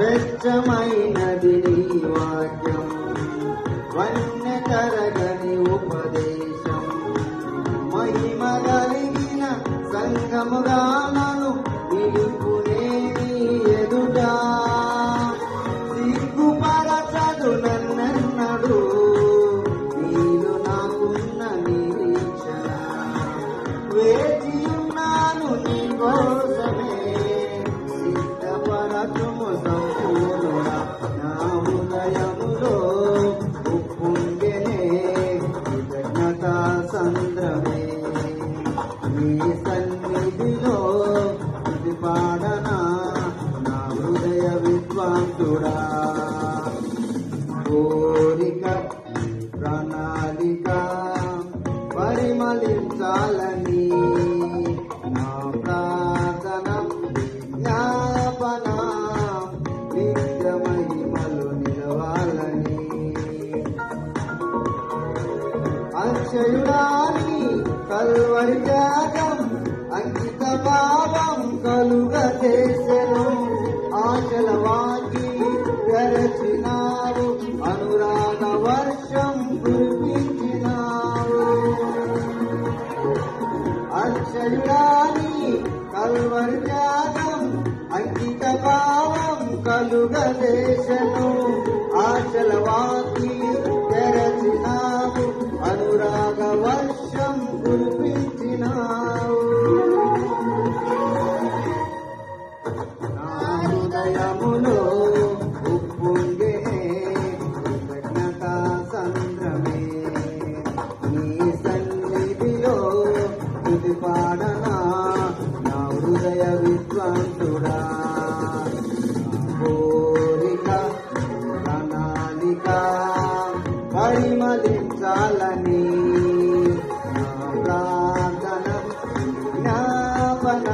వెచ్చమైనది నీ వాక్యం, వన్య తరగని ఉపదేశం, మహిమ కలిగిన సంఘముగా నన్ను నిలుపునే నీ ఎదుట, సిగ్గుపరచదు నన్నెన్నడు నీలో నాకున్న నిరీక్షణ, వేచియున్నాను నీ కోసమే సిద్ధపరచుము సంపూర్ణుడా, నా హృదయములో ఉప్పొంగెనే కృతజ్ఞతా సంద్రమే, నీ సన్నిధిలో ఇది పాడనా నా హృదయ విద్వాంసుడా. కోరిక ప్రణాళిక పరిమళించాలని నా ప్రార్థన విజ్ఞాపన నిత్య మహిమలు నిలవాలని, అక్షయుడాని కల్వరి త్యాగం అంకిత భావం కలుగజేసెను, ఆశల వాకి తెరచినావు, అనురాగ వర్షం కురిపించినావు, అక్షయుడాని కల్వరి త్యాగం అంకిత భావం కలుగజేసెను, ఆశల వాకి తెరచినావు, అనురాగ వర్షం కురిపించినావు, నా హృదయములో ఉప్పొంగెనే కృతజ్ఞతా సంద్రమే, నీ సన్నిధిలో స్తుతి పాడనా నా హృదయ విద్వాంసుడా. కోరిక ప్రణాళిక పరిమళించాలని, నా ప్రార్థన జ్ఞాపన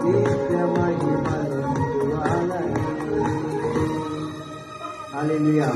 నిత్య మహిమలు నిలవాలని. హల్లెలూయా.